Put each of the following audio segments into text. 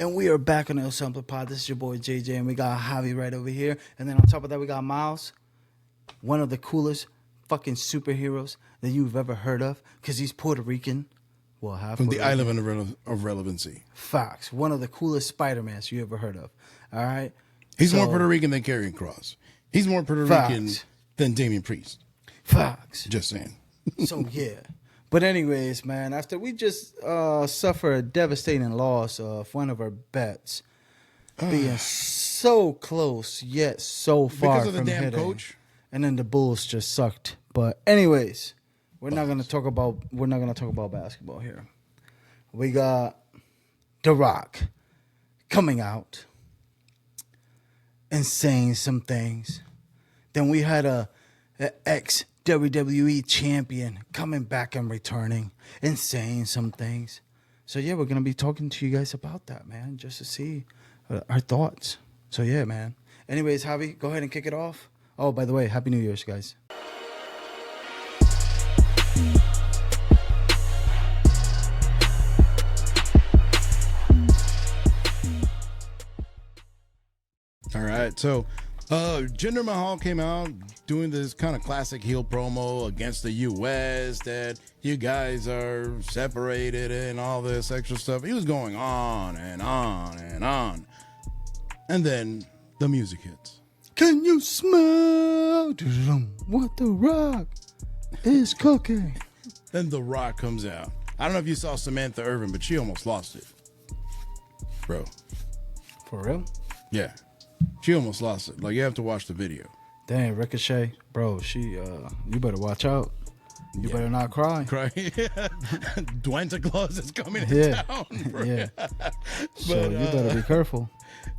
And we are back on the Assembly Pod. This is your boy JJ, and we got Javi right over here. And then on top of that, we got Miles, one of the coolest fucking superheroes that you've ever heard of, because he's Puerto Rican. Well, half from the Puerto Rican. island of relevancy. Facts. One of the coolest Spider-Mans you ever heard of. All right? He's more Puerto Rican than Karrion Kross. He's more Puerto Rican than Damian Priest. Facts. Just saying. So, yeah. But anyways, man, after we just suffer a devastating loss of one of our bets, being so close yet so far because of the from damn hitting, coach, and then the Bulls just sucked. But anyways, we're not gonna talk about basketball here. We got The Rock coming out and saying some things. Then we had a ex WWE champion coming back and returning and saying some things. So yeah, we're gonna be talking to you guys about that, man, just to see our thoughts. So yeah, man. Anyways, Javi, go ahead and kick it off. Oh, by the way, Happy New Year's, guys. all right. So, Jinder Mahal came out doing this kind of classic heel promo against the U.S. that you guys are separated and all this extra stuff. He was going on and on and on. And then the music hits. Can you smell what The Rock is cooking? Then The Rock comes out. I don't know if you saw Samantha Irvin, but she almost lost it. Bro. For real? Yeah. She almost lost it. Like, you have to watch the video. Dang, Ricochet. Bro, you better watch out. You better not cry. Cry. Dwayne Claus is coming to town. Bro. Yeah. So you better be careful.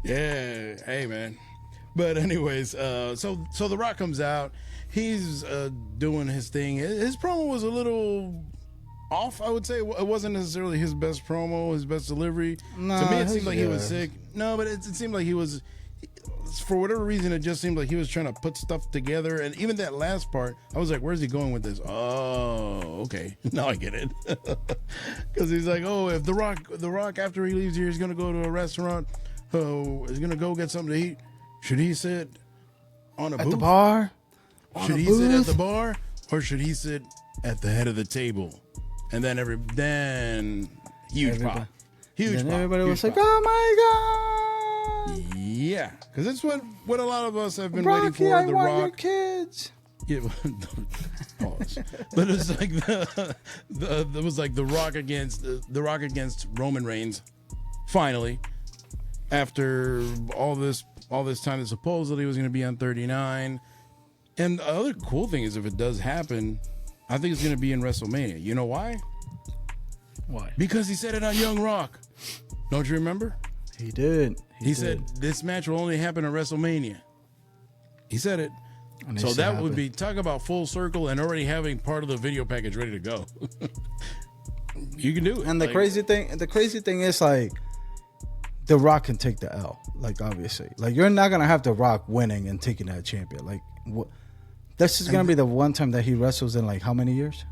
Yeah. Hey, man. But anyways, so The Rock comes out. He's doing his thing. His promo was a little off, I would say. It wasn't necessarily his best promo, his best delivery. Nah, to me, it seemed like he was sick. No, but it seemed like he was, for whatever reason, it just seemed like he was trying to put stuff together. And even that last part, I was like, where's he going with this? Oh, okay. Now I get it. Because he's like, oh, if The Rock, after he leaves here, he's going to go to a restaurant. Oh, he's going to go get something to eat. Should he sit on a booth? At the bar? Should he sit at the bar? Or should he sit at the head of the table? And then huge pop. Huge pop. Everybody was like, pop. oh my God. Yeah, because that's what a lot of us have been Rocky, waiting for. I The want Rock. your kids. Yeah, pause. But it's like it was like The Rock against Roman Reigns. Finally, after all this time that supposedly was going to be on 39. And the other cool thing is, if it does happen, I think it's going to be in WrestleMania. You know why? Why? Because he said it on Young Rock. Don't you remember? He did. He said this match will only happen at WrestleMania. He said it. So that would be, talk about full circle and already having part of the video package ready to go. You can do it. And the crazy thing is, like, The Rock can take the L. Like, obviously, like, you're not gonna have The Rock winning and taking that champion. Like, what? This is gonna be the one time that he wrestles in like how many years?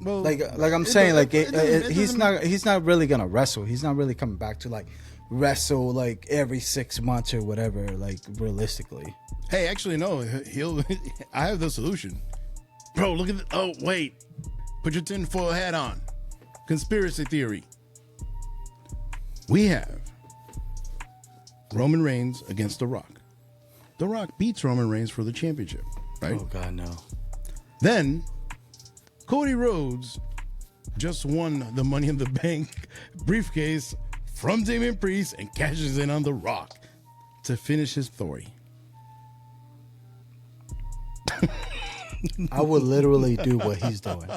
Well, like I'm saying, like he's not really gonna wrestle. He's not really coming back to like wrestle like every 6 months or whatever. Like, realistically. Hey, actually, no. I have the solution, bro. Look at oh wait, put your tinfoil hat on. Conspiracy theory. We have Roman Reigns against The Rock. The Rock beats Roman Reigns for the championship, right? Oh God, no. Then Cody Rhodes just won the Money in the Bank briefcase from Damian Priest and cashes in on The Rock to finish his story. I would literally do what he's doing,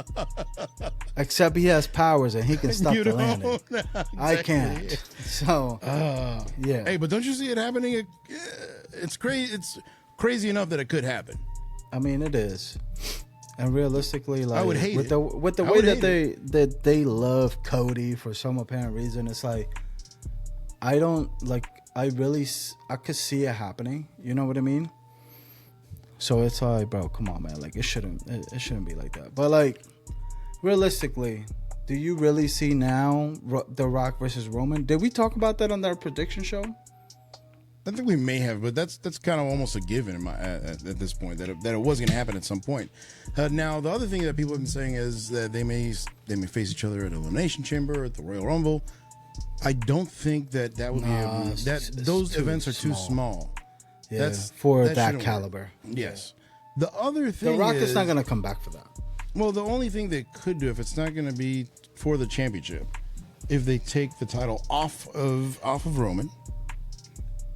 except he has powers and he can stop the landing. Exactly. I can't. So yeah. Hey, but don't you see it happening? It's crazy. It's crazy enough that it could happen. I mean, it is. And realistically, like, I would hate with the way that they love Cody for some apparent reason, it's like I could see it happening. You know what I mean? So it's like, bro, come on, man. Like, it shouldn't be like that. But like, realistically, Do you really see now The Rock versus Roman? Did we talk about that on our prediction show? I think we may have, but that's kind of almost a given in at this point that it was going to happen at some point. Now, the other thing that people have been saying is that they may face each other at Elimination Chamber, at the Royal Rumble. I don't think that would be those events are too small. Yeah, for that caliber. Work. Yes. The other thing, The Rock is not going to come back for that. Well, the only thing they could do if it's not going to be for the championship, if they take the title off of Roman.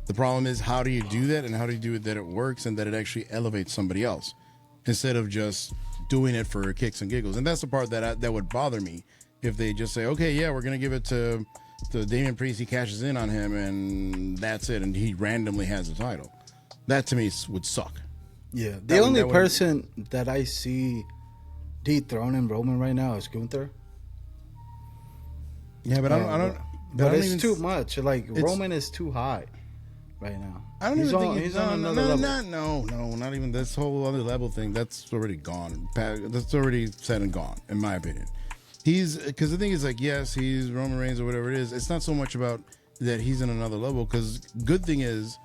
The problem is, how do you do that, and how do you do it that it works and that it actually elevates somebody else instead of just doing it for kicks and giggles? And that's the part that would bother me if they just say, okay, yeah, we're going to give it to Damian Priest. He cashes in on him, and that's it, and he randomly has the title. That to me would suck. Yeah, the only person that I see dethroning Roman right now is Gunther. Yeah, but I don't. But it's too much. Like Roman is too high right now. I don't even think he's on another level. No, not even this whole other level thing. That's already gone. That's already said and gone, in my opinion. Because the thing is, like, yes, he's Roman Reigns or whatever it is. It's not so much about that he's in another level. Because good thing is,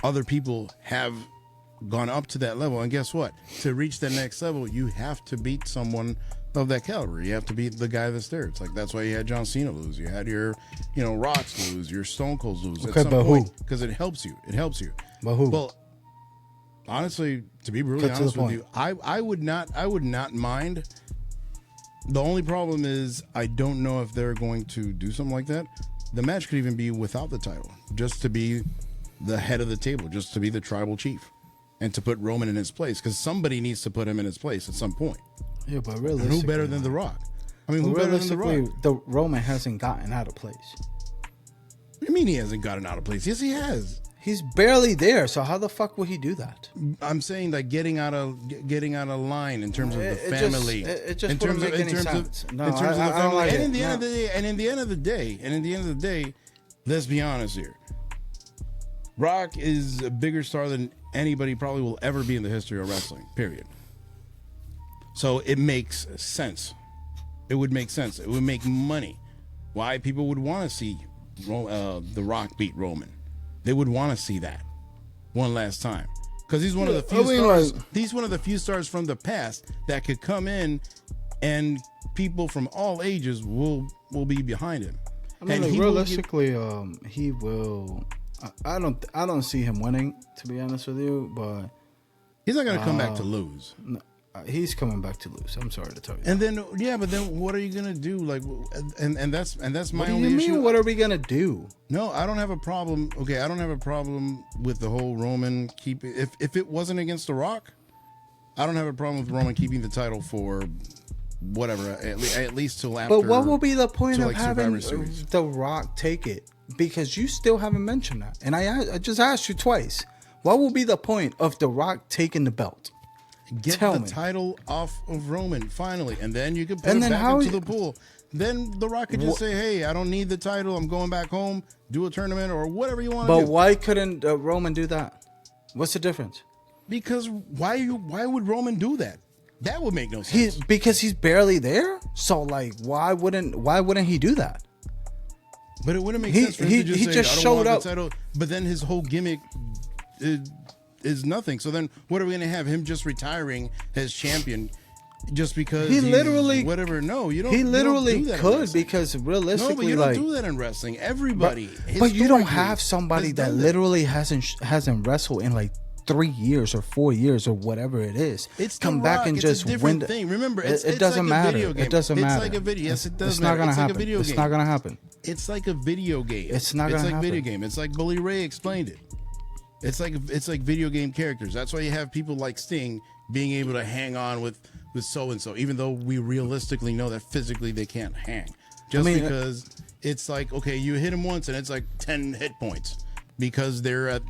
other people have gone up to that level, and guess what? To reach that next level, you have to beat someone of that caliber. You have to beat the guy that's there. It's like that's why you had John Cena lose. You had your, Rocks lose. Your Stone Colds lose. Okay, but who? Because it helps you. It helps you. But who? Well, honestly, to be brutally honest with you, I would not mind. The only problem is I don't know if they're going to do something like that. The match could even be without the title, just to be the head of the table, just to be the tribal chief, and to put Roman in his place, because somebody needs to put him in his place at some point. Yeah, but realistically, who better than The Rock? I mean, who better than The Rock? The Roman hasn't gotten out of place. What do you mean he hasn't gotten out of place? Yes, he has. He's barely there. So how the fuck would he do that? I'm saying like getting out of line in terms of the family. It just wouldn't make any sense. No, I don't like it. And in the end of the day, let's be honest here. Rock is a bigger star than anybody probably will ever be in the history of wrestling. Period. So it makes sense. It would make sense. It would make money. Why people would want to see The Rock beat Roman. They would want to see that one last time, because he's one of the few stars. He's one of the few stars from the past that could come in, and people from all ages will be behind him. I mean, like, realistically, he will. I don't see him winning, to be honest with you, but he's not going to come back to lose. No, he's coming back to lose. I'm sorry to tell you. And then but then what are you gonna do? Like, and that's my only issue. What do you mean? What are we gonna do? No, I don't have a problem. Okay, I don't have a problem with the whole Roman keeping. If it wasn't against The Rock, I don't have a problem with Roman keeping the title for whatever, at least till after. But what will be the point of having The Rock take it? Because you still haven't mentioned that, and I just asked you twice. What will be the point of The Rock taking the belt? Get the title off of Roman finally, and then you can put it back into the pool. Then The Rock could just say, "Hey, I don't need the title. I'm going back home. Do a tournament or whatever you want to do." But why couldn't Roman do that? What's the difference? Because why would Roman do that? That would make no sense. Because he's barely there. So like, why wouldn't he do that? But it wouldn't make sense for him to just say, just "I don't showed want up." the title. But then his whole gimmick is nothing. So then what are we going to have? Him just retiring as champion just because he literally whatever? No, you don't. He literally you don't do that could, because realistically, no, but you don't do that in wrestling. Everybody, but you don't have somebody that literally hasn't wrestled in like 3 years or 4 years or whatever it is. It's come back and just win the thing. Remember, it doesn't like matter. It doesn't matter. It's like a video. Yes, it does. It's not gonna happen. It's not gonna happen. It's like a video game. It's not gonna happen. It's like video game. It's like Bully Ray explained it. It's like video game characters. That's why you have people like Sting being able to hang on with so and so, even though we realistically know that physically they can't hang. Because it's like, okay, you hit him once and it's like 10 hit points because they're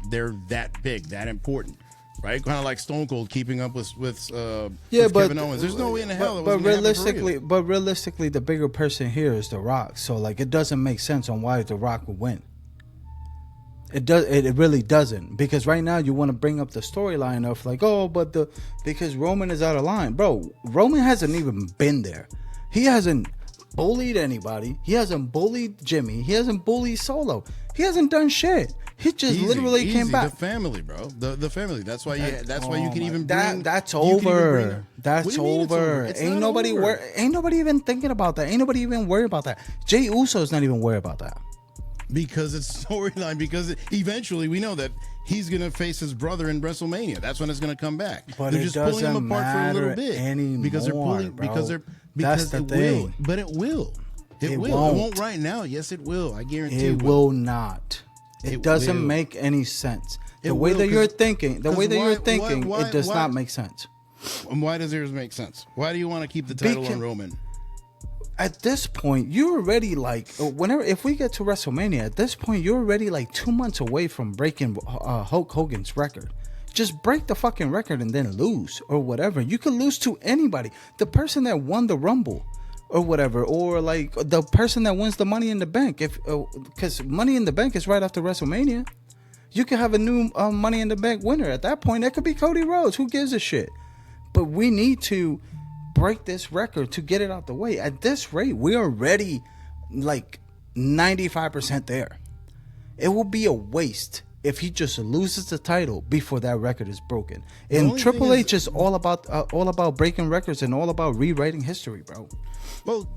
that big, that important. Right, kind of like Stone Cold keeping up with Kevin Owens. There's no way in the hell. But realistically, the bigger person here is The Rock. So like, it doesn't make sense on why The Rock would win. It does. It really doesn't, because right now you want to bring up the storyline of like, because Roman is out of line, bro. Roman hasn't even been there. He hasn't bullied anybody. He hasn't bullied Jimmy. He hasn't bullied Solo. He hasn't done shit. He just literally came back. The family, bro. The family. That's why you. That's why you can even that. bring. That's you can even over. bring That's over. It's Ain't not nobody over. Ain't nobody even thinking about that. Ain't nobody even worried about that. Jey Uso's not even worried about that. Because it's storyline. Because eventually we know that he's gonna face his brother in WrestleMania. That's when it's gonna come back. But they're it just pulling him doesn't apart for a little matter bit anymore, because they're pulling. bro. Because they're. That's Because the it thing. will. But it will. It will. won't. It won't right now. Yes, it will. I guarantee It will not. It doesn't will. make any sense. It The way will, that you're 'cause- thinking, why- it does why- not make sense. And why does yours make sense? Why do you want to keep the title on Roman? At this point, you're already like, if we get to WrestleMania, at this point, you're already like 2 months away from breaking Hulk Hogan's record. Just break the fucking record and then lose or whatever. You could lose to anybody. The person that won the Rumble or whatever, or like the person that wins the Money in the Bank. Because Money in the Bank is right after WrestleMania. You could have a new Money in the Bank winner. At that point, that could be Cody Rhodes. Who gives a shit? But we need to break this record to get it out the way. At this rate, we're already like 95% there. It will be a waste if he just loses the title before that record is broken. And Triple H is all about breaking records and all about rewriting history, bro. Well,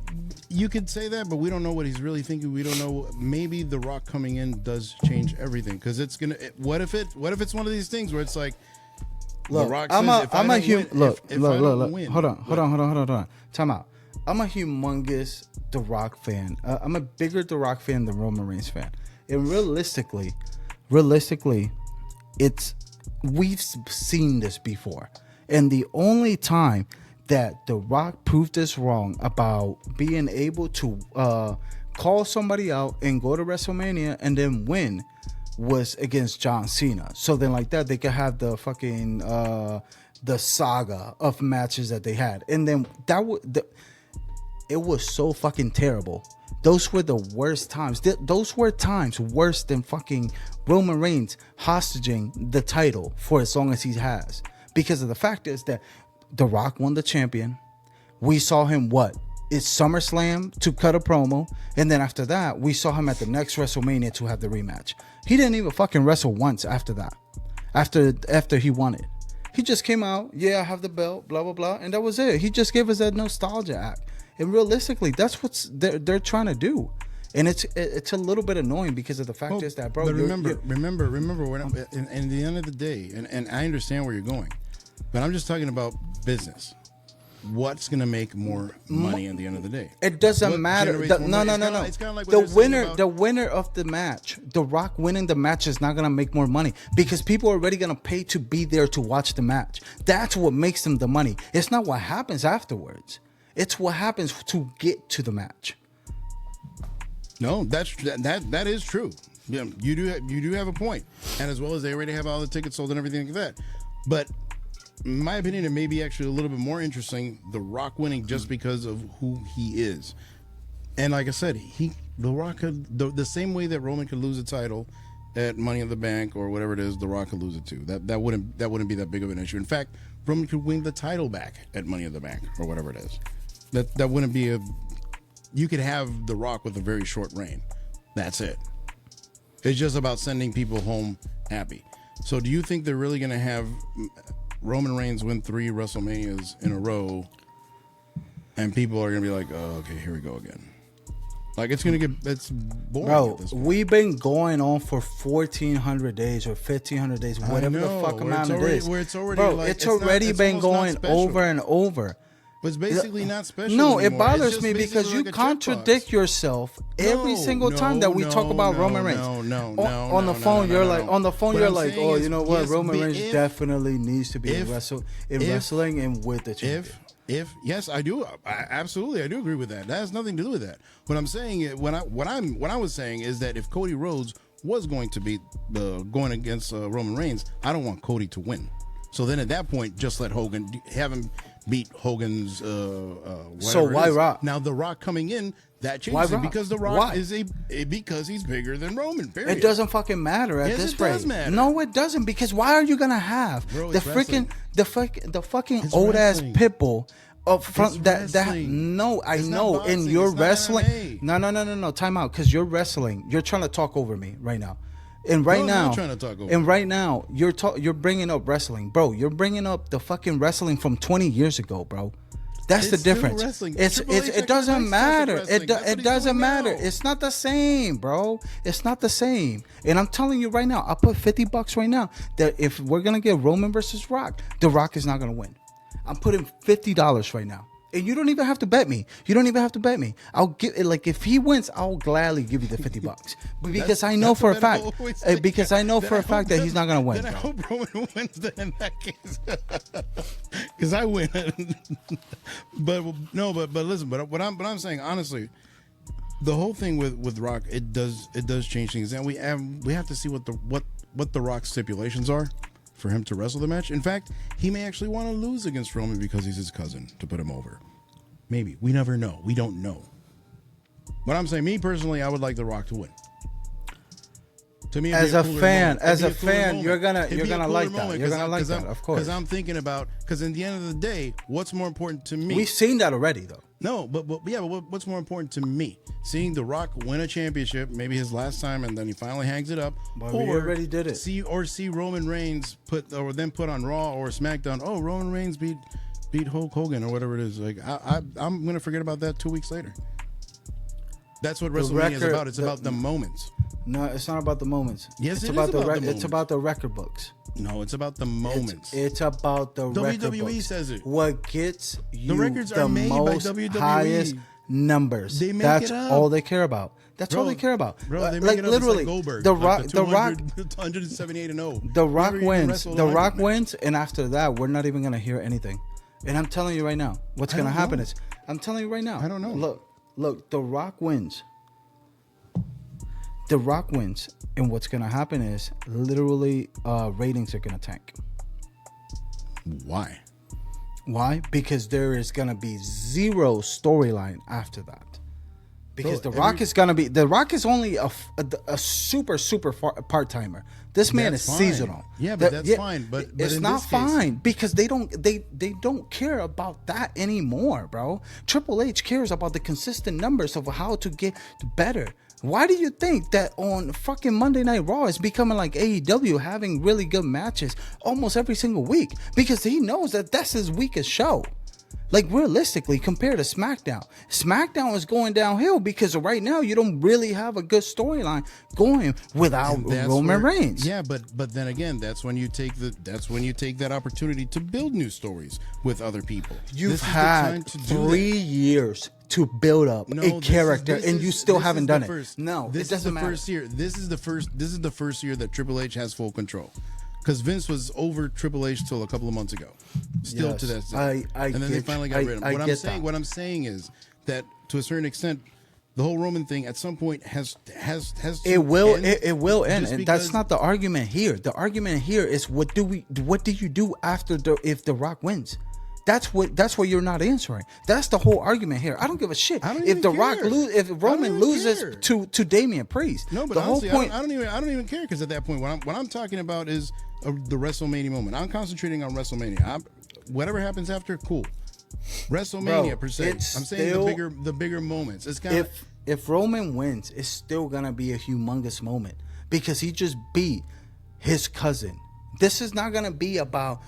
you could say that, but we don't know what he's really thinking. We don't know. Maybe The Rock coming in does change everything, because it's gonna. What if it's one of these things where it's like, look, The Rock says, I'm a human. Look. Win, Hold on. Time out. I'm a humongous The Rock fan. I'm a bigger The Rock fan than Roman Reigns fan. And realistically, we've seen this before. And the only time that The Rock proved us wrong about being able to call somebody out and go to WrestleMania and then win was against John Cena. So then like that, they could have the fucking the saga of matches that they had. And then it was so fucking terrible. Those were the worst times. Those were times worse than fucking Roman Reigns hostage the title for as long as he has. Because of the fact is that The Rock won the champion. We saw him it's SummerSlam to cut a promo, and then after that, we saw him at the next WrestleMania to have the rematch. He didn't even fucking wrestle once after that. After he won it, he just came out. Yeah, I have the belt. Blah blah blah, and that was it. He just gave us that nostalgia act. And realistically, that's what they're trying to do. And it's a little bit annoying because of the fact is that, bro. But remember, we're not, in the end of the day, and I understand where you're going, but I'm just talking about business. What's going to make more money at the end of the day? It doesn't matter. No. It's kinda like The winner of the match, The Rock winning the match is not going to make more money because people are already going to pay to be there to watch the match. That's what makes them the money. It's not what happens afterwards. It's what happens to get to the match. No, that is true. Yeah, you do have a point, and as well as they already have all the tickets sold and everything like that. But in my opinion, it may be actually a little bit more interesting, The Rock winning just because of who he is. And like I said, The Rock could the same way that Roman could lose a title at Money in the Bank or whatever it is, The Rock could lose it too. That wouldn't be that big of an issue. In fact, Roman could win the title back at Money in the Bank or whatever it is. That wouldn't be you could have The Rock with a very short reign. That's it. It's just about sending people home happy. So do you think they're really going to have Roman Reigns win 3 WrestleManias in a row and people are going to be like, oh, okay, here we go again? Like, it's boring. Bro, we've been going on for 1,400 days or 1,500 days, whatever the fuck amount it is. Where it's already, bro, like, it's already been going over and over. But it's basically not special. No, anymore. It bothers me because you contradict yourself every single time that we talk about Roman Reigns. On the phone, you're like, oh, you know what? Roman Reigns definitely needs to be in wrestling and with the champion. Yes, I do. Absolutely, I do agree with that. That has nothing to do with that. What I'm saying, what I was saying is that if Cody Rhodes was going to be going against Roman Reigns, I don't want Cody to win. So then at that point, just let Hogan have him beat Hogan's. So why Rock? Now The Rock coming in, that changes it because The Rock is because he's bigger than Roman. Period. It doesn't fucking matter at this rate. Does matter. No, it doesn't, because why are you gonna have Bro, the fucking old ass pitbull from that no, I know. Boxing, And you're it's not wrestling. MMA. No. Time out, because you're wrestling. You're trying to talk over me right now. And right I'm now, not trying to talk over and you. right now, you're bringing up wrestling, bro. You're bringing up the fucking wrestling from 20 years ago, bro. That's the It's still difference. wrestling. It's Triple H it actually doesn't likes matter. classic wrestling. That's what It he's doesn't doing matter. now. It's not the same, bro. It's not the same. And I'm telling you right now, I'll put $50 right now that if we're gonna get Roman versus Rock, The Rock is not gonna win. I'm putting $50 right now. And you don't even have to bet me. I'll give it, like, if he wins, I'll gladly give you the $50. But because I know for a fact, that he's not gonna win. Then I hope Roman wins then in that case, because I win. but listen. But what I'm saying honestly, the whole thing with Rock, it does change things, and we have to see what the Rock's stipulations are for him to wrestle the match. In fact, he may actually want to lose against Roman because he's his cousin to put him over. Maybe. We never know. We don't know. But I'm saying, me personally, I would like The Rock to win. To me, as a fan, you're gonna like that. You're gonna like that, of course. Because I'm thinking about, because in the end of the day, what's more important to me? We've seen that already, though. No, but what's more important to me? Seeing The Rock win a championship, maybe his last time, and then he finally hangs it up, But we already did it. See Roman Reigns put on Raw or SmackDown. Oh, Roman Reigns beat Hulk Hogan or whatever it is. Like I'm gonna forget about that 2 weeks later. That's what WrestleMania is about. It's about the moments. No, it's not about the moments. Yes, it's about the moments. It's about the record books. No, it's about the moments. It's about the record WWE books. says it. What gets you The records are made by most WWE. highest numbers. They make That's it up. all they care about. That's all they care about. Bro, they make like it up. literally, It's like Goldberg, the like Rock, 178 and 0. The Rock Never even wins. wrestled The a Rock match. wins, and after that, we're not even gonna hear anything. And I'm telling you right now, what's gonna happen is, I'm telling you right now. I don't know. Look. The Rock wins. The Rock wins, and what's gonna happen is literally ratings are gonna tank. Why? Why? Because there is gonna be zero storyline after that. Because The Rock is only a super part timer. This man is fine. seasonal. Yeah, but that's fine. But it's in not this case, fine because they don't care about that anymore, bro. Triple H cares about the consistent numbers of how to get better. Why do you think that on fucking Monday Night Raw is becoming like AEW, having really good matches almost every single week? Because he knows that that's his weakest show. Like, realistically, compared to SmackDown, SmackDown is going downhill because right now you don't really have a good storyline going without Roman Reigns. Yeah, but then again, that's when you take that opportunity to build new stories with other people. You've had 3 years to build up a character, and you still haven't done it. No, this it doesn't is the matter. first year. This is the first year that Triple H has full control. Because Vince was over Triple H till a couple of months ago. Still to that day. And then they finally got rid of him. What I'm saying is that to a certain extent, the whole Roman thing at some point has to it will end. And that's not the argument here. The argument here is what do you do after if The Rock wins? That's what you're not answering. That's the whole argument here. I don't give a shit if Roman loses to Damian Priest. No, but the honestly, whole point. I don't even care, because at that point, what I'm talking about is the WrestleMania moment. I'm concentrating on WrestleMania. Whatever happens after, cool. WrestleMania per se. I'm saying the bigger moments. It's kind of, if Roman wins, it's still gonna be a humongous moment because he just beat his cousin. This is not gonna be about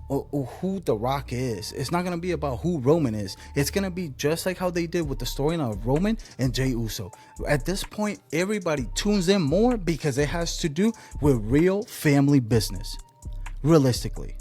who The Rock is. It's not going to be about who Roman is. It's going to be just like how they did with the storyline of Roman and Jey Uso. At this point, everybody tunes in more because it has to do with real family business. Realistically,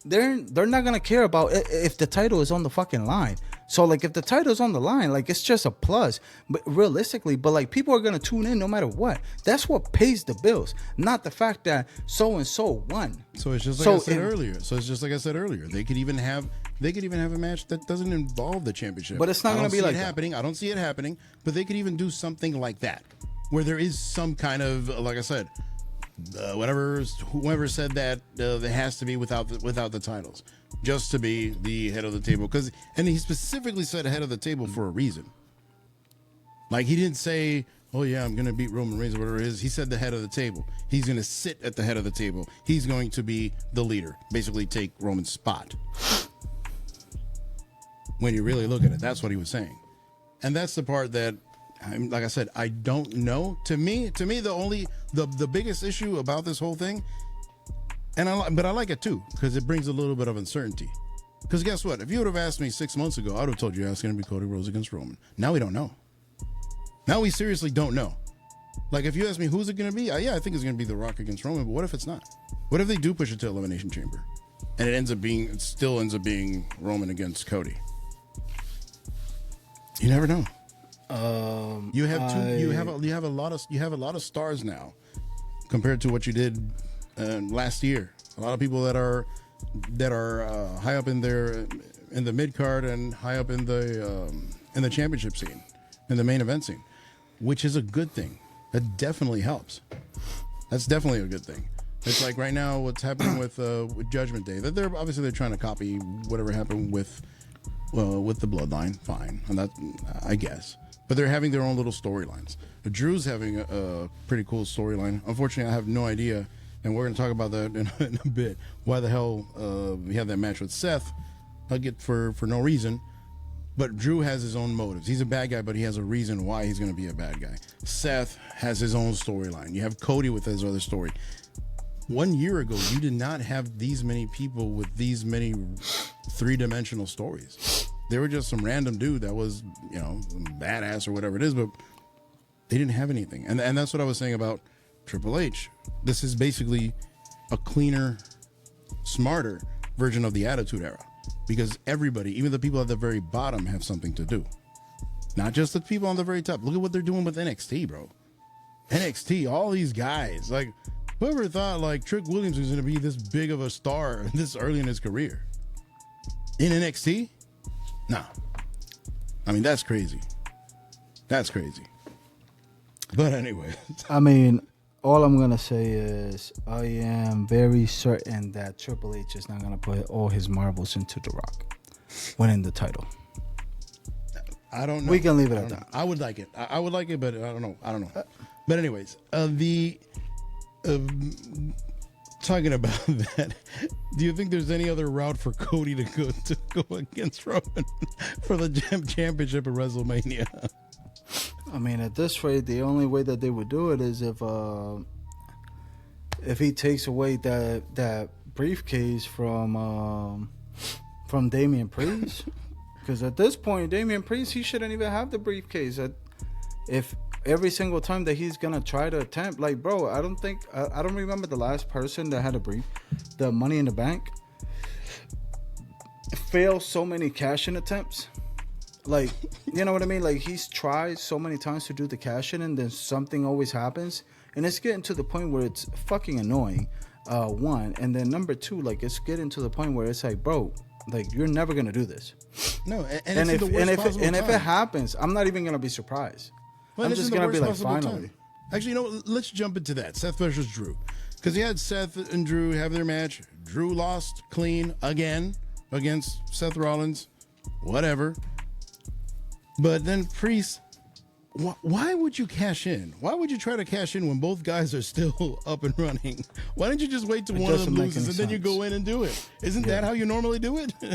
they're not going to care about if the title is on the fucking line. So, like, if the title's on the line, like, it's just a plus. But realistically, people are gonna tune in no matter what. That's what pays the bills, not the fact that so and so won. So it's just like I said earlier. They could even have a match that doesn't involve the championship. But it's not gonna be like happening. I don't see it happening. But they could even do something like that, where there is some kind of, like I said, whoever said that it has to be without the titles, just to be the head of the table. And he specifically said head of the table for a reason. Like, he didn't say, oh yeah, I'm gonna beat Roman Reigns or whatever it is. He said the head of the table. He's gonna sit at the head of the table. He's going to be the leader, basically take Roman's spot. When you really look at it, that's what he was saying. And that's the part that, like I said, I don't know. To me, the biggest issue about this whole thing, but I like it too, because it brings a little bit of uncertainty. Because guess what? If you would have asked me 6 months ago, I would have told you it's going to be Cody Rhodes against Roman. Now we don't know. Now we seriously don't know. Like, if you ask me who's it going to be, yeah, I think it's going to be The Rock against Roman, but what if it's not? What if they do push it to Elimination Chamber? And it still ends up being Roman against Cody? You never know. You have a lot of stars now compared to what you did last year. A lot of people that are high up in the mid card and high up in the championship scene, in the main event scene, which is a good thing. That definitely helps. That's definitely a good thing. It's like right now what's happening with Judgment Day. That they're trying to copy whatever happened with the Bloodline. Fine, and that I guess. But they're having their own little storylines. Drew's having a pretty cool storyline. Unfortunately, I have no idea, and we're going to talk about that in a bit. Why the hell we had that match with Seth? I'll get for no reason. But Drew has his own motives. He's a bad guy, but he has a reason why he's going to be a bad guy. Seth has his own storyline. You have Cody with his other story. 1 year ago, you did not have these many people with these many three-dimensional stories. They were just some random dude that was, badass or whatever it is, but they didn't have anything. And that's what I was saying about Triple H. This is basically a cleaner, smarter version of the Attitude Era. Because everybody, even the people at the very bottom, have something to do. Not just the people on the very top. Look at what they're doing with NXT, bro. NXT, all these guys. Like, whoever thought, like, Trick Williams was going to be this big of a star this early in his career? In NXT? Nah. I mean, that's crazy. That's crazy. But anyway. I mean, all I'm going to say is I am very certain that Triple H is not going to put all his marbles into The Rock winning the title. I don't know. We can leave it at that. I would like it. I would like it, but I don't know. But anyways, talking about that, do you think there's any other route for Cody to go against Roman for the championship at WrestleMania? I mean, at this rate, the only way that they would do it is if he takes away that briefcase from Damian Priest, because at this point, Damian Priest, he shouldn't even have the briefcase. If every single time that he's gonna try to attempt, like, bro, I don't remember the last person that had the Money in the Bank failed so many cash-in attempts. Like, you know what I mean? Like, he's tried so many times to do the cash-in, and then something always happens. And it's getting to the point where it's fucking annoying, one. And then number two, like, it's getting to the point where it's like, bro, like, you're never going to do this. No, and if it happens, I'm not even going to be surprised. Well, I'm just going to be like, finally. Time. Actually, let's jump into that. Seth versus Drew. Because you had Seth and Drew have their match. Drew lost clean again against Seth Rollins. Whatever. But then Priest, why would you cash in? Why would you try to cash in when both guys are still up and running? Why don't you just wait till one of them loses and then you go in and do it? Isn't that how you normally do it? Yeah.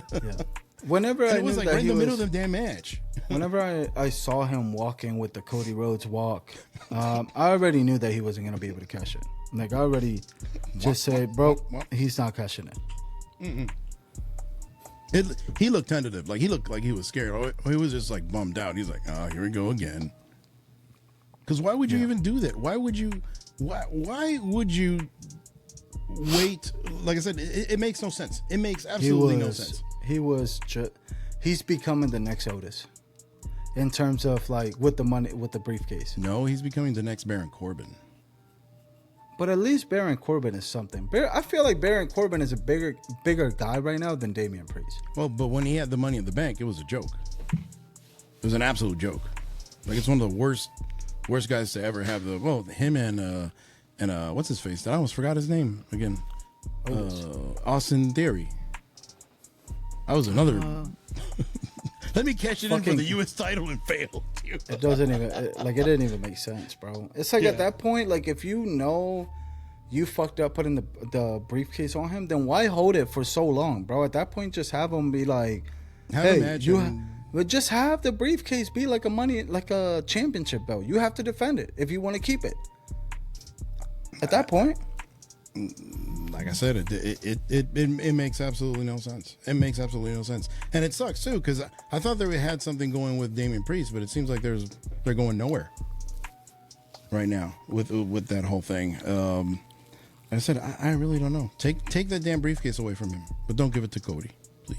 Whenever it was like right in the middle of the damn match. Whenever I saw him walking with the Cody Rhodes walk, I already knew that he wasn't going to be able to cash in. Like, I already just said, bro, he's not cashing in. He looked tentative. Like, he looked like he was scared. He was just like bummed out. He's like, oh, here we go again. Because why would you even do that? Why would you wait? Like I said, it makes no sense. It makes absolutely no sense. He's becoming the next Otis in terms of, like, with the money, with the briefcase. No, he's becoming the next Baron Corbin. But at least Baron Corbin is something. I feel like Baron Corbin is a bigger guy right now than Damian Priest. Well, but when he had the Money in the Bank, it was a joke. It was an absolute joke. Like, it's one of the worst guys to ever have him and what's his face? I almost forgot his name again. Austin Theory. That was another. Let me catch it in for the U.S. title and fail. It doesn't even it didn't even make sense, bro. It's like at that point, like, if you know you fucked up putting the briefcase on him, then why hold it for so long, bro? At that point, just have him be like, have a match. But just have the briefcase be like a championship belt. You have to defend it if you want to keep it. At that point, like I said, it makes absolutely no sense. It makes absolutely no sense, and it sucks too because I thought they had something going with Damian Priest, but it seems like they're going nowhere right now with that whole thing. Like I said, I really don't know. Take that damn briefcase away from him, but don't give it to Cody, please.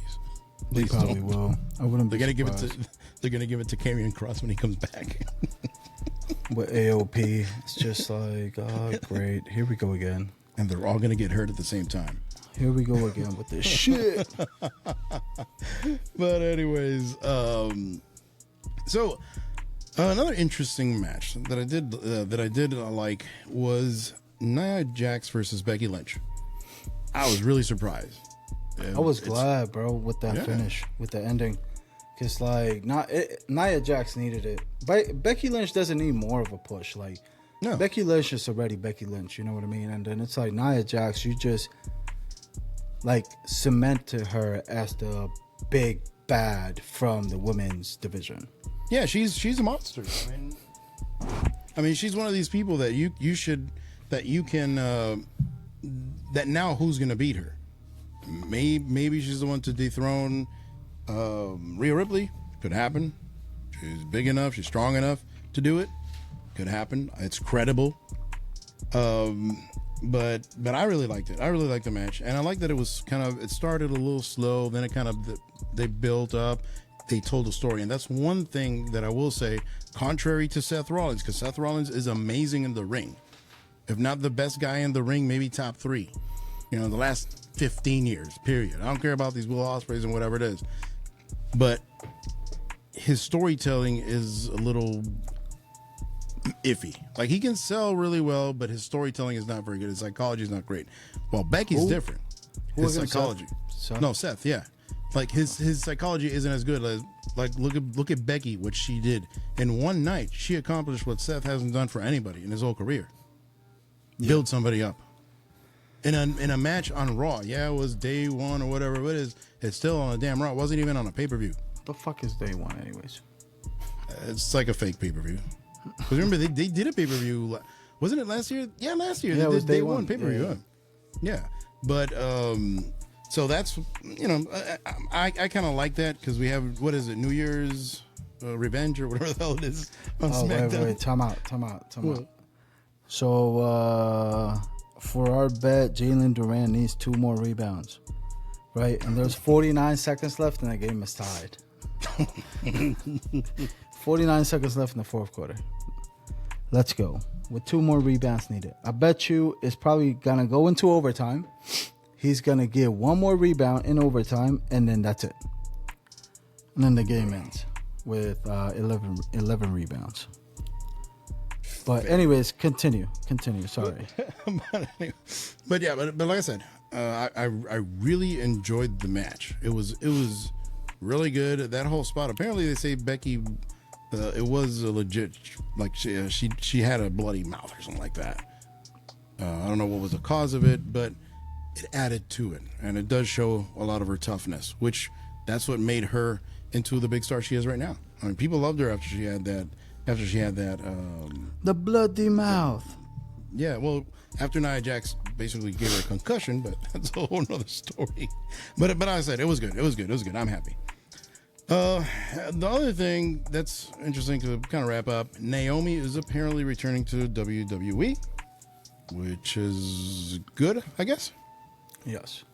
They probably will. I wouldn't. They're gonna give it to. They're gonna give it to Karrion Kross when he comes back. With AOP, it's just like, oh, great. Here we go again. And they're all gonna get hurt at the same time. Here we go again with this shit. But anyways, so another interesting match that I did like was Nia Jax versus Becky Lynch. I was really surprised. I was glad, bro, with that finish, with the ending. Because, like, Nia Jax needed it. Becky Lynch doesn't need more of a push. Like, no. Becky Lynch is already Becky Lynch, you know what I mean? And then it's like, Nia Jax, you just, like, cemented her as the big bad from the women's division. Yeah, she's a monster. I mean, she's one of these people that that now who's going to beat her? Maybe she's the one to dethrone Rhea Ripley. Could happen. She's big enough. She's strong enough to do it. Could happen. It's credible. But I really liked it. I really liked the match, and I like that it started a little slow. Then they built up. They told a story, and that's one thing that I will say, contrary to Seth Rollins, because Seth Rollins is amazing in the ring. If not the best guy in the ring, maybe top 3. The last 15 years, period. I don't care about these Will Ospreys and whatever it is. But his storytelling is a little iffy. Like, he can sell really well, but his storytelling is not very good. His psychology is not great. Well, Becky's different. His psychology. Seth? No, Seth, yeah. Like, his psychology isn't as good as, like, look at Becky, what she did. In one night, she accomplished what Seth hasn't done for anybody in his whole career. Yeah. Build somebody up. In a match on Raw, it was day 1 or whatever it is. It's still on a damn Raw. It wasn't even on a pay-per-view. The fuck is day 1, anyways? It's like a fake pay-per-view. Because remember, they did a pay-per-view. Wasn't it last year? Yeah, last year. Yeah, they did day 1 pay-per-view. Yeah. But, so that's, I kind of like that because we have, what is it, New Year's Revenge or whatever the hell it is on SmackDown. Wait, time out. So, for our bet, Jalen Duran needs 2 more rebounds, right? And there's 49 seconds left, and the game is tied. 49 seconds left in the 4th quarter. Let's go. With 2 more rebounds needed. I bet you it's probably going to go into overtime. He's going to get 1 more rebound in overtime, and then that's it. And then the game ends with 11 rebounds. But anyways, continue. Sorry. but like I said, I really enjoyed the match. It was really good. That whole spot. Apparently, they say Becky, it was a legit, like she had a bloody mouth or something like that. I don't know what was the cause of it, but it added to it, and it does show a lot of her toughness, which that's what made her into the big star she is right now. I mean, people loved her after she had that. The bloody mouth. Yeah, well, after Nia Jax basically gave her a concussion, but that's a whole nother story. But I said it was good. I'm happy. The other thing that's interesting to kind of wrap up, Naomi is apparently returning to WWE, which is good, I guess. Yes.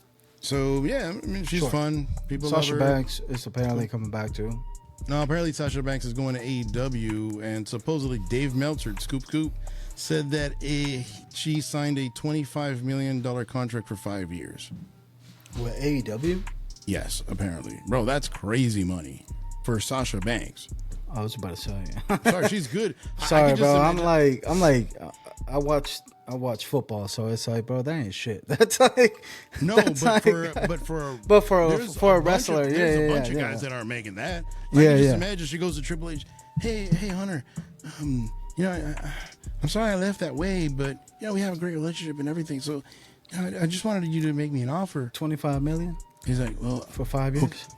So yeah, I mean, she's fun. People Sasha love her. Banks is apparently coming back too. No, apparently Sasha Banks is going to AEW, and supposedly Dave Meltzer, Scoop, said that she signed a $25 million contract for 5 years. With AEW? Yes, apparently. Bro, that's crazy money for Sasha Banks. I was about to say. Sorry, she's good. Sorry, bro. I'm like, I watch football, so it's like, bro, that ain't shit. That's like but for a wrestler, there's a bunch of guys that aren't making that. Just imagine she goes to Triple H. Hey, Hunter. I'm sorry I left that way, but we have a great relationship and everything. So I just wanted you to make me an offer. $25 million. He's like, well, for 5 years.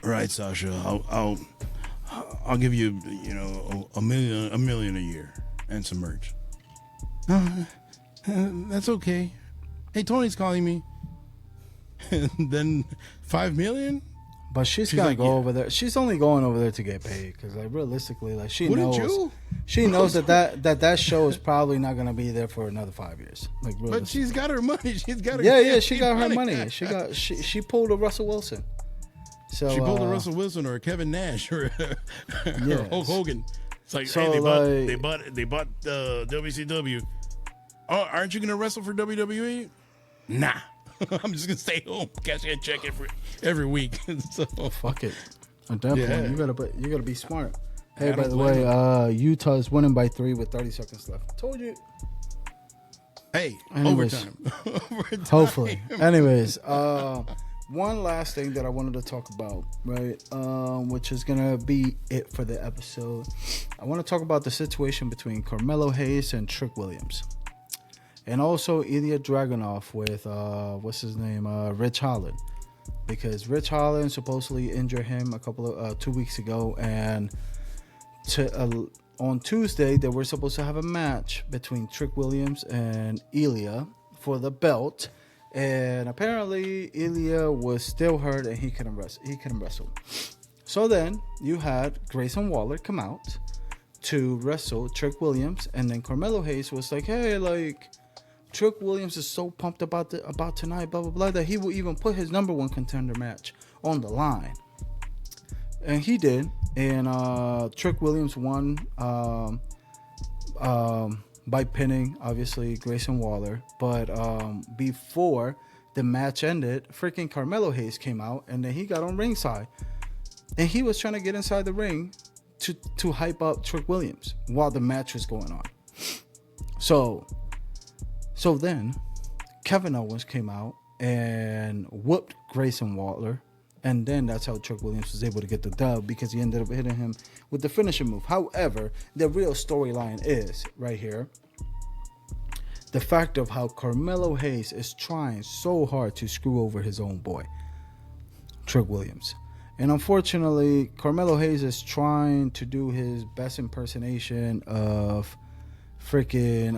Right, Sasha. I'll give you, a million a year and some merch. That's okay. Hey, Tony's calling me. And then 5 million. But she's gonna go over there. She's only going over there to get paid because, like, realistically, like she Wouldn't knows. you? She knows that show is probably not gonna be there for another 5 years. Like, But she's got her money. She's got her. Yeah. She got her money. She pulled a Russell Wilson. So she pulled a Russell Wilson or a Kevin Nash or Hulk Hogan. It's like, so, hey, they bought WCW. Oh, aren't you gonna wrestle for WWE? Nah. I'm just gonna stay home, cash a check every week. So fuck it. At that point, you gotta be smart. Hey, by the way, Utah's winning by 3 with 30 seconds left. Told you. Hey, overtime. Hopefully. Anyways, one last thing that I wanted to talk about, right? Which is gonna be it for the episode. I want to talk about the situation between Carmelo Hayes and Trick Williams. And also Ilya Dragunov with what's his name, Rich Holland, because Rich Holland supposedly injured him 2 weeks ago, and on Tuesday they were supposed to have a match between Trick Williams and Ilya for the belt, and apparently Ilya was still hurt and he couldn't wrestle. So then you had Grayson Waller come out to wrestle Trick Williams, and then Carmelo Hayes was like, hey, like, Trick Williams is so pumped about tonight, blah, blah, blah, that he will even put his number one contender match on the line. And he did. And Trick Williams won by pinning, obviously, Grayson Waller. But before the match ended, freaking Carmelo Hayes came out, and then he got on ringside. And he was trying to get inside the ring to hype up Trick Williams while the match was going on. So then, Kevin Owens came out and whooped Grayson Waller, and then that's how Trick Williams was able to get the dub, because he ended up hitting him with the finishing move. However, the real storyline is right here. The fact of how Carmelo Hayes is trying so hard to screw over his own boy, Trick Williams. And unfortunately, Carmelo Hayes is trying to do his best impersonation of freaking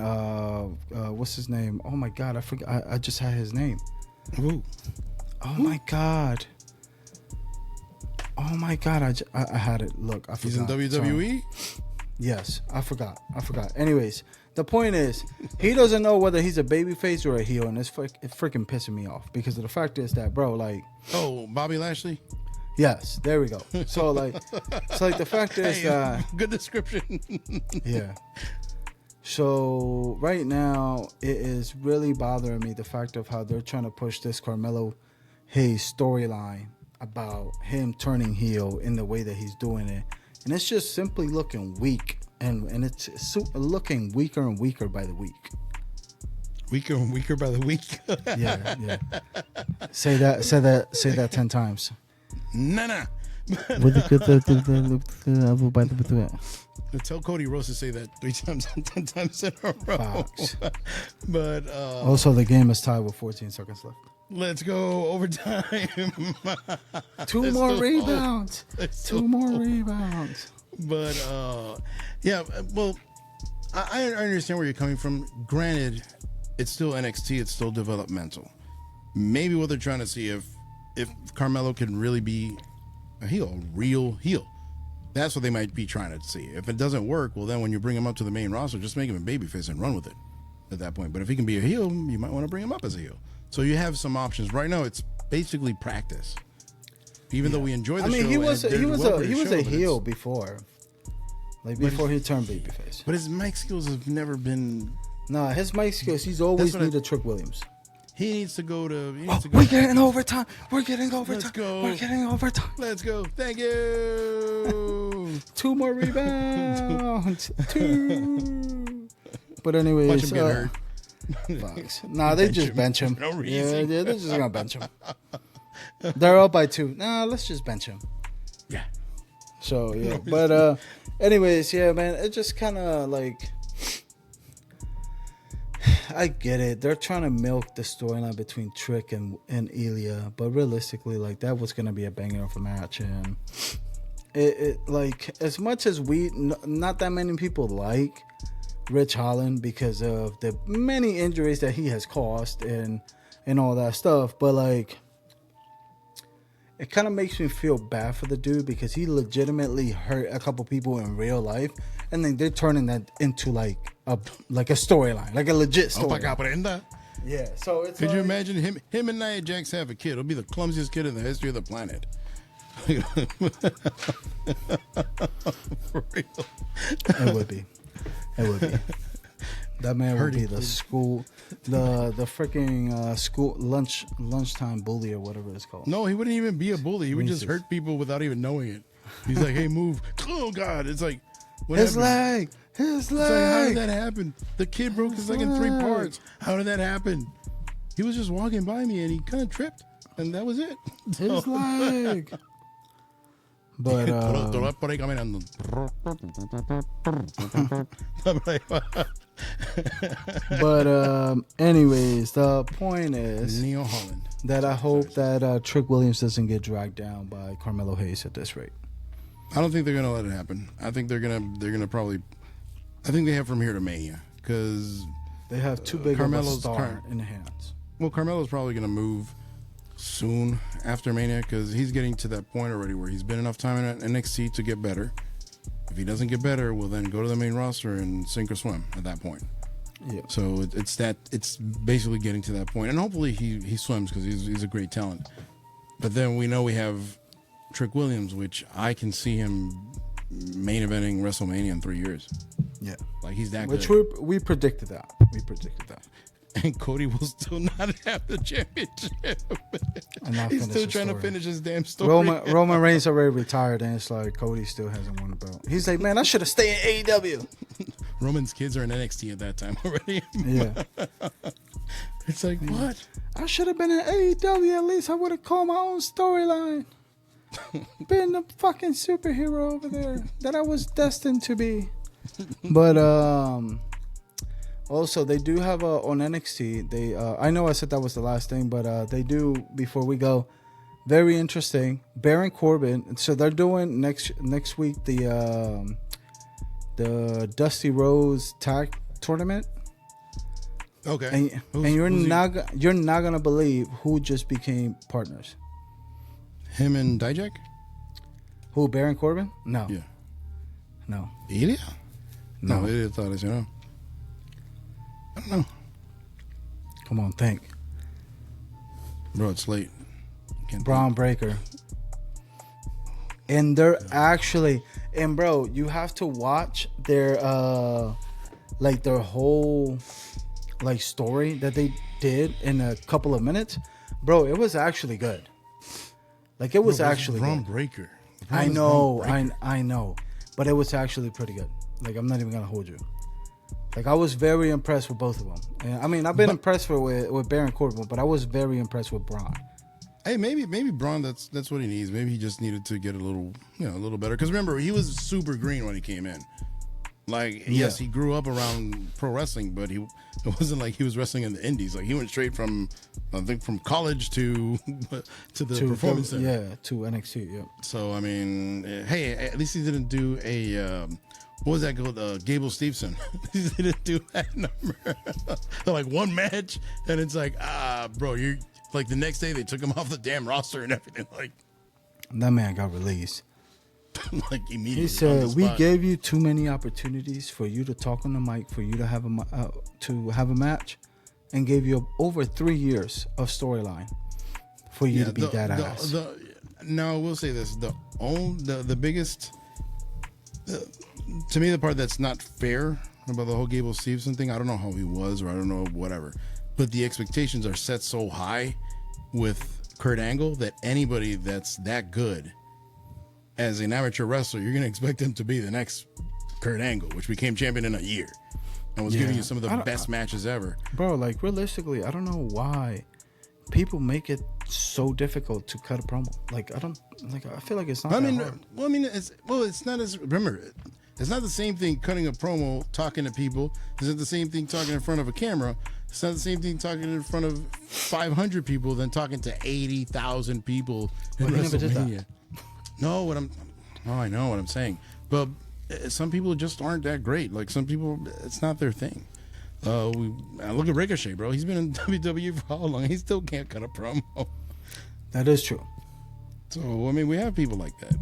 what's his name? Oh my god, I forgot. I just had his name. Ooh. Oh my god. Oh my god, I had it. Look, I forgot. He's in WWE? Sorry. Yes, I forgot. Anyways, the point is, he doesn't know whether he's a babyface or a heel, and it's freaking pissing me off, because of the fact is that, bro, like, oh, Bobby Lashley? Yes, there we go. So like, it's like the fact is that good description. Yeah. So right now, it is really bothering me, the fact of how they're trying to push this Carmelo Hayes storyline about him turning heel in the way that he's doing it, and it's just simply looking weak, and it's looking weaker and weaker by the week. Weaker and weaker by the week. Yeah. Say that 10 times. Nah. Tell Cody Rose to say that 3 times, 10 times in a row. Fox. But also, the game is tied with 14 seconds left. Let's go overtime. Two more rebounds. But yeah, well, I understand where you're coming from. Granted, it's still NXT. It's still developmental. Maybe what they're trying to see if Carmelo can really be a heel, a real heel. That's what they might be trying to see. If it doesn't work, well, then when you bring him up to the main roster, just make him a babyface and run with it at that point. But if he can be a heel, you might want to bring him up as a heel. So you have some options. Right now, it's basically practice. Even though we enjoy the show. I mean, he was a heel before. Like, before he turned babyface. But his mic skills have never been... Nah, his mic skills, he's always needed Trick Williams. He needs to go to... We're getting overtime. Let's go. We're getting overtime. Let's go. Thank you. 2 more rebounds. 2. But anyways... Watch him get hurt. Fox. Nah, they just bench him. No reason. Yeah, they're just going to bench him. They're up by 2. Nah, let's just bench him. Yeah. So, yeah. But anyways, yeah, man, it just kind of like... I get it. They're trying to milk the storyline between Trick and Ilya, but realistically, like that was gonna be a banger of a match, and it like as much as not that many people like Rich Holland because of the many injuries that he has caused and all that stuff, but like it kind of makes me feel bad for the dude because he legitimately hurt a couple people in real life, and then they're turning that into like a storyline, like a legit storyline. Yeah, so it's Could you imagine him and Nia Jax have a kid? It'll be the clumsiest kid in the history of the planet. For real. It would be. That man would be the freaking school lunchtime bully or whatever it's called. No, he wouldn't even be a bully. He would just hurt people without even knowing it. He's like, "Hey, move!" Oh God! It's like his leg. It's like, how did that happen? The kid broke his leg in 3 parts. How did that happen? He was just walking by me and he kind of tripped, and that was it. His leg. But anyways, the point is Neo Holland. that I hope that Trick Williams doesn't get dragged down by Carmelo Hayes at this rate. I don't think they're gonna let it happen. I think they're gonna probably. I think they have from here to Mania because they have too big of a star in the hands. Well, Carmelo's probably gonna move soon after Mania because he's getting to that point already where he's been enough time in NXT to get better. If he doesn't get better, well then go to the main roster and sink or swim at that point. Yeah. So it's basically getting to that point, and hopefully he swims because he's a great talent. But then we know we have Trick Williams, which I can see him main eventing WrestleMania in 3 years. Yeah, like he's that good. Which we predicted that. And Cody will still not have the championship. He's still trying to finish his damn story. Roman Reigns already retired, and it's like Cody still hasn't won a belt. He's like, man, I should have stayed in AEW. Roman's kids are in NXT at that time already. Yeah. It's like, what? I should have been in AEW. At least I would have called my own storyline. Been the fucking superhero over there that I was destined to be. But also they do have on NXT. They I know I said that was the last thing, but they do, before we go, very interesting. Baron Corbin. So they're doing next week the Dusty Rose Tag Tournament. Okay. And you're not gonna believe who just became partners. Him and Dijak? Who, Baron Corbin? No. Yeah. No. Ilya? No. Ilya thought I don't know. Come on, think. Bro, it's late. Braun Breaker. And they're actually, and bro, you have to watch their their whole story that they did in a couple of minutes. Bro, it was actually good. Like, it was actually Braun good. Breaker. I know, I know. But it was actually pretty good. Like, I'm not even gonna hold you. Like, I was very impressed with both of them. And, I mean, I've been impressed with Baron Corbin, but I was very impressed with Braun. Hey, maybe Braun, that's what he needs. Maybe he just needed to get a little better. Because remember, he was super green when he came in. Like, yes, he grew up around pro wrestling, but it wasn't like he was wrestling in the indies. Like, he went straight from, I think, from college to the performance center. Yeah, to NXT, yeah. So, I mean, hey, at least he didn't do a, what was that called? Gable Steveson. He didn't do that number. Like, one match, and it's like, bro, you like, the next day they took him off the damn roster and everything. Like, that man got released. Like, immediately. He said, "We gave you too many opportunities for you to talk on the mic, for you to have a match, and gave you over 3 years of storyline for you to be that ass." Now, I will say this: the biggest, to me, the part that's not fair about the whole Gable Steveson thing. I don't know how he was, or I don't know whatever, but the expectations are set so high with Kurt Angle that anybody that's that good as an amateur wrestler, you're going to expect him to be the next Kurt Angle, which became champion in a year and was giving you some of the best matches ever. Bro, like, realistically, I don't know why people make it so difficult to cut a promo. Like, I feel like it's not that hard. It's not as, remember, it's not the same thing cutting a promo, talking to people. It's not the same thing talking in front of a camera It's not the same thing talking in front of 500 people than talking to 80,000 people in Well, he never did that. WrestleMania. No, I know what I'm saying. But some people just aren't that great. Like some people, it's not their thing. Look at Ricochet, bro. He's been in WWE for how long? He still can't cut a promo. That is true. So I mean, we have people like that.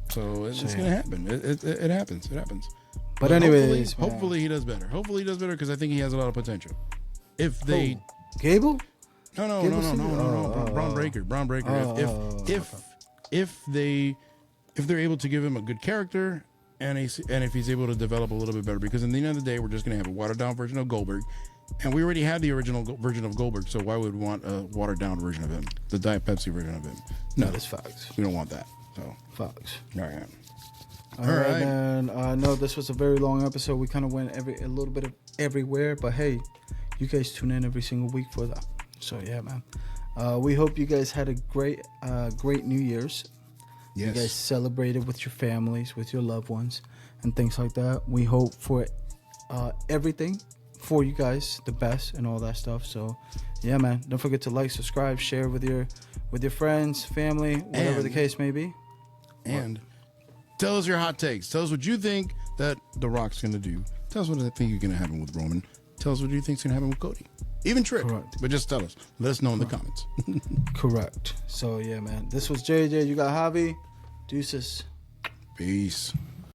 So it's gonna happen. It happens. It happens. But anyways, hopefully he does better. Hopefully he does better because I think he has a lot of potential. If they Gable? No, Braun Breaker. If they're able to give him a good character and if he's able to develop a little bit better, because in the end of the day we're just gonna have a watered down version of Goldberg, and we already had the original version of Goldberg, so why would we want a watered down version of him, the Diet Pepsi version of him? No, that's facts. We don't want that. So facts. All right. All right. And I know this was a very long episode. We kind of went a little bit of everywhere, but hey, you guys tune in every single week for that. So yeah, man. We hope you guys had a great New Year's. Yes. You guys celebrated with your families, with your loved ones, and things like that. We hope for everything for you guys, the best and all that stuff. So yeah, man. Don't forget to like, subscribe, share with your friends, family, whatever the case may be. And tell us your hot takes. Tell us what you think that The Rock's going to do. Tell us what I think is going to happen with Roman. Tell us what you think is going to happen with Cody. Even Trick. Correct. But just tell us. Let us know in the comments. Correct. So, yeah, man. This was JJ. You got Javi. Deuces. Peace.